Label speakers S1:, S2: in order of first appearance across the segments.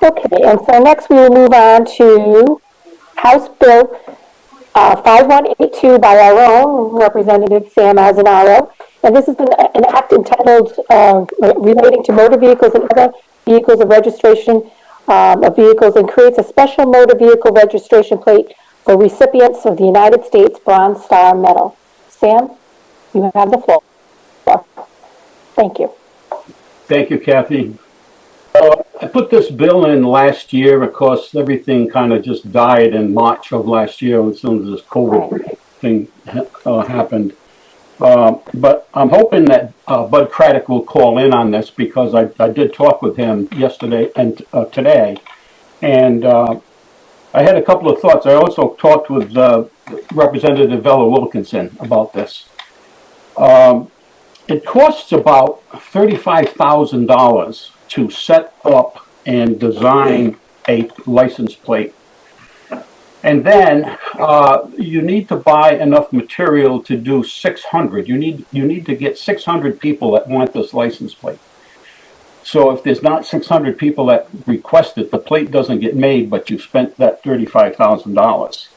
S1: Okay, and so next we will move on to House Bill 5182 by our own Representative Sam Azzinaro. And this is an act entitled relating to motor vehicles and other vehicles of registration of vehicles, and creates a special motor vehicle registration plate for recipients of the United States Bronze Star Medal. Sam, you have the floor. Thank you.
S2: Thank you, Kathy. I put this bill in last year. Of course, everything kind of just died in March of last year as soon as this COVID thing happened. But I'm hoping that Bud Craddock will call in on this, because I did talk with him yesterday and today. And I had a couple of thoughts. I also talked with Representative Vella Wilkinson about this. It costs about $35,000 to set up and design a license plate. And then you need to buy enough material to do 600. You need to get 600 people that want this license plate. So if there's not 600 people that request it, the plate doesn't get made, but you've spent that $35,000.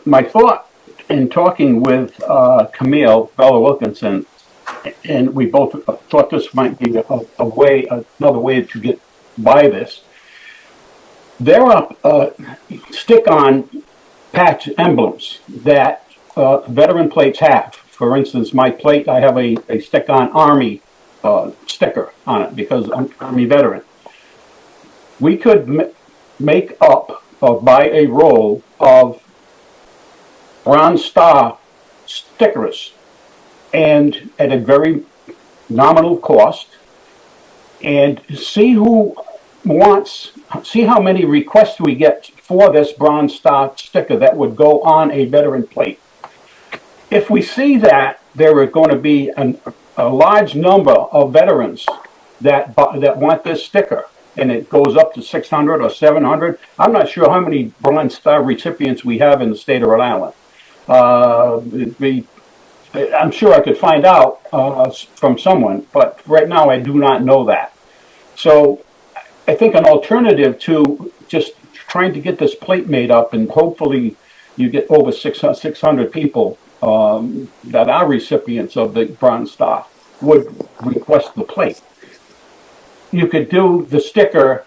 S2: My thought in talking with Camille Bella Wilkinson, and we both thought this might be another way to get by this. There are stick-on patch emblems that veteran plates have. For instance, my plate, I have a stick-on Army sticker on it because I'm Army veteran. We could make up or buy a roll of Bronze Star stickers, and at a very nominal cost, and see how many requests we get for this Bronze Star sticker that would go on a veteran plate. If we see that there are going to be a large number of veterans that want this sticker, and it goes up to 600 or 700, I'm not sure how many Bronze Star recipients we have in the state of Rhode Island. I'm sure I could find out from someone, but right now I do not know that. So I think an alternative to just trying to get this plate made up, and hopefully you get over 600 people that are recipients of the Bronze Star would request the plate. You could do the sticker,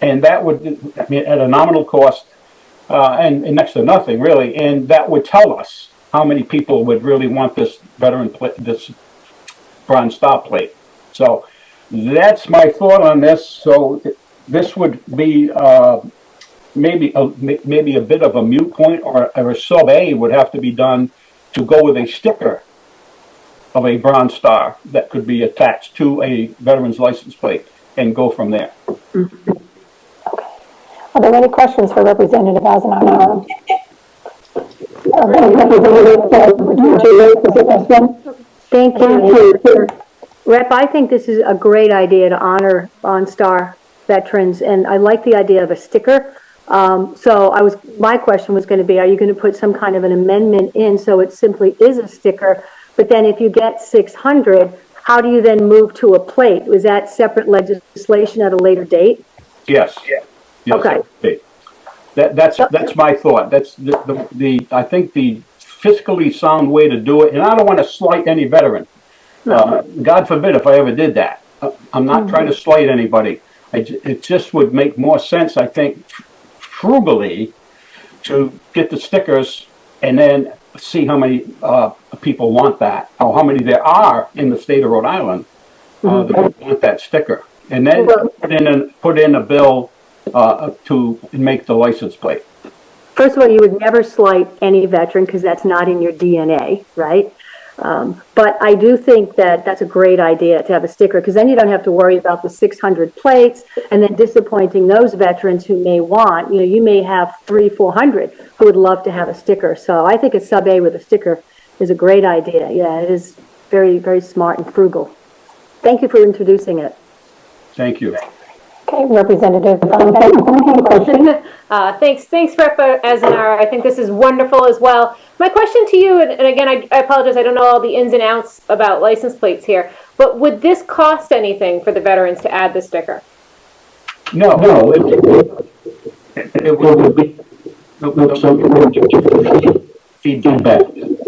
S2: and that would, I mean, at a nominal cost, and next to nothing really, and that would tell us how many people would really want this veteran plate, this Bronze Star plate. So that's my thought on this. So this would be maybe a bit of a moot point, or a sub A would have to be done to go with a sticker of a Bronze Star that could be attached to a veteran's license plate and go from there.
S1: Okay. Are there any questions for Representative Azzinaro?
S3: Thank you. Rep, I think this is a great idea to honor Bronze Star veterans, and I like the idea of a sticker. My question was going to be, are you going to put some kind of an amendment in so it simply is a sticker? But then if you get 600, how do you then move to a plate? Was that separate legislation at a later date?
S2: Yes. Yes.
S3: Okay.
S2: That's my thought. That's I think the fiscally sound way to do it. And I don't want to slight any veteran. No. God forbid if I ever did that. I'm not trying to slight anybody. It just would make more sense, I think, frugally, to get the stickers and then see how many people want that, or how many there are in the state of Rhode Island that want that sticker, and then put in a bill to make the license plate.
S3: First of all, you would never slight any veteran because that's not in your DNA, right? But I do think that that's a great idea to have a sticker, because then you don't have to worry about the 600 plates and then disappointing those veterans who may want, you may have 300-400 who would love to have a sticker. So I think a sub A with a sticker is a great idea. Yeah, it is very, very smart and frugal. Thank you for introducing it.
S2: Thank you.
S1: Okay, Representative.
S4: Thanks, Rep. Azzinaro. I think this is wonderful as well. My question to you, and again, I apologize, I don't know all the ins and outs about license plates here, but would this cost anything for the veterans to add the sticker?
S2: No, it would be, feedback.
S1: We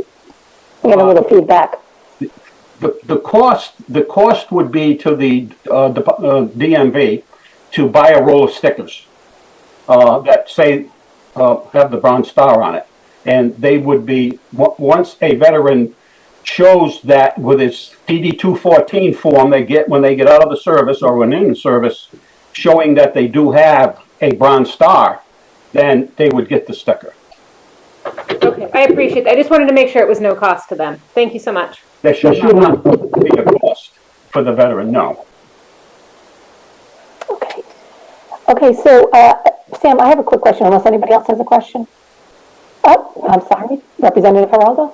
S1: get a little feedback.
S2: The cost would be to the DMV to buy a roll of stickers that say have the brown star on it, and they would be once a veteran shows that with his DD 214 form they get when they get out of the service or when in the service, showing that they do have a bronze star, then they would get the sticker.
S4: Okay, I appreciate that. I just wanted to make sure it was no cost to them. Thank you so much.
S2: There should not be a cost for the veteran, no.
S1: Okay. Okay, so, Sam, I have a quick question, unless anybody else has a question. Oh, I'm sorry, Representative Geraldo?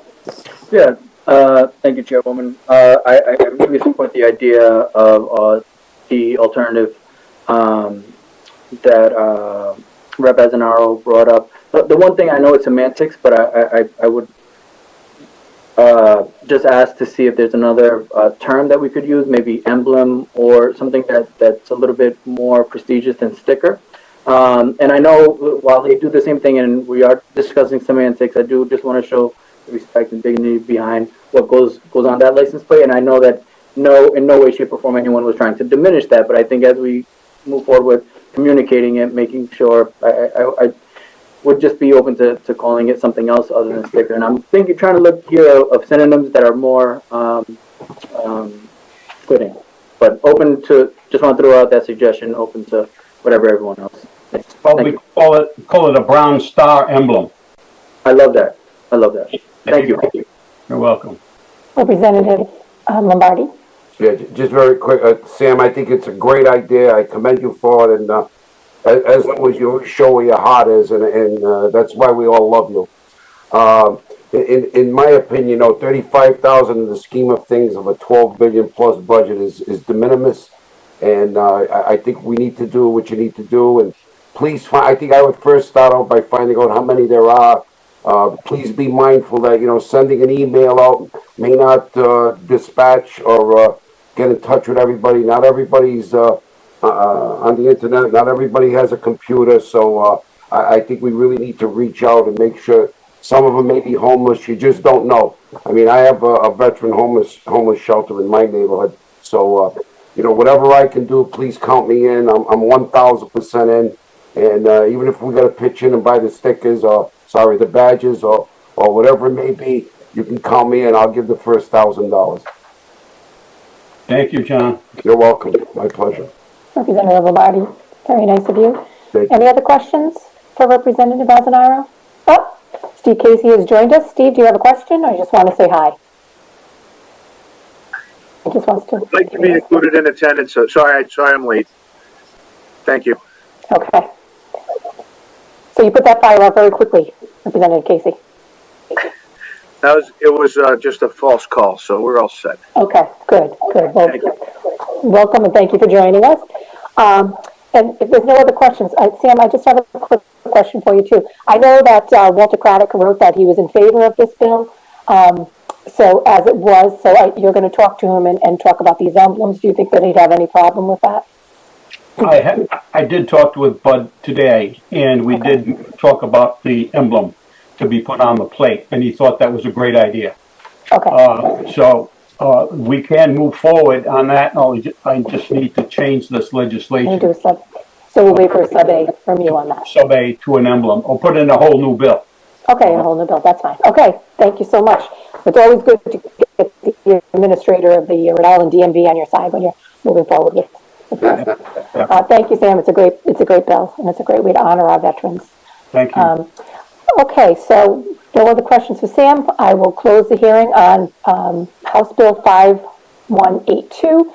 S5: Yeah, thank you, Chairwoman. I really support the idea of the alternative that Rep. Azzinaro brought up. The one thing, I know it's semantics, but I would just ask to see if there's another term that we could use, maybe emblem or something that's a little bit more prestigious than sticker. And I know while they do the same thing and we are discussing semantics, I do just want to show respect and dignity behind what goes on that license plate. And I know that in no way, shape, or form anyone was trying to diminish that. But I think as we move forward with communicating it, making sure, I would just be open to calling it something else other than sticker. And I'm trying to look here of synonyms that are more fitting. But open to, just want to throw out that suggestion, open to whatever everyone else thinks.
S2: Probably call it a brown star emblem.
S5: I love that. I love that. Thank you.
S2: You're welcome.
S1: Representative Lombardi?
S6: Yeah, just very quick, Sam, I think it's a great idea. I commend you for it, and as always, you show where your heart is, and that's why we all love you. In my opinion, 35,000 in the scheme of things of a 12 billion plus budget is de minimis, and I think we need to do what you need to do. And please, I think I would first start out by finding out how many there are. Please be mindful that sending an email out may not dispatch or get in touch with everybody. Not everybody's on the internet. Not everybody has a computer. So I think we really need to reach out and make sure. Some of them may be homeless. You just don't know. I mean, I have a veteran homeless shelter in my neighborhood. So whatever I can do, please count me in. I'm 1,000% in. And even if we got to pitch in and buy the stickers or the badges or whatever it may be, you can count me in. I'll give the first $1,000.
S2: Thank you, John.
S6: You're welcome. My pleasure.
S1: Representative Lombardi, very nice of you.
S6: Thank you.
S1: Any other questions for Representative Azzinaro? Oh, Steve Casey has joined us. Steve, do you have a question or you just want to say hi? He just wants to.
S7: I'd like to be included in attendance, so sorry I'm late. Thank you.
S1: Okay. So you put that fire out very quickly, Representative Casey.
S7: It was just a false call, so we're all set.
S1: Okay, good. Well,
S7: Thank you.
S1: welcome and thank you for joining us. And if there's no other questions, Sam, I just have a quick question for you too. I know that Walter Craddock wrote that he was in favor of this bill. So as it was, you're going to talk to him and talk about these emblems. Do you think that he'd have any problem with that?
S2: I did talk with Bud today, and we did talk about the emblem to be put on the plate, and he thought that was a great idea.
S1: Okay.
S2: So we can move forward on that. I just need to change this
S1: Can you
S2: legislation.
S1: do a sub? So we'll wait for a sub A from you on that.
S2: Sub A to an emblem, or put in a whole new bill.
S1: Okay, a whole new bill, that's fine. Okay, thank you so much. It's always good to get the administrator of the Rhode Island DMV on your side when you're moving forward with this. Thank you, Sam. It's a great bill, and it's a great way to honor our veterans.
S2: Thank you.
S1: Okay, so no other questions for Sam. I will close the hearing on House Bill 5182.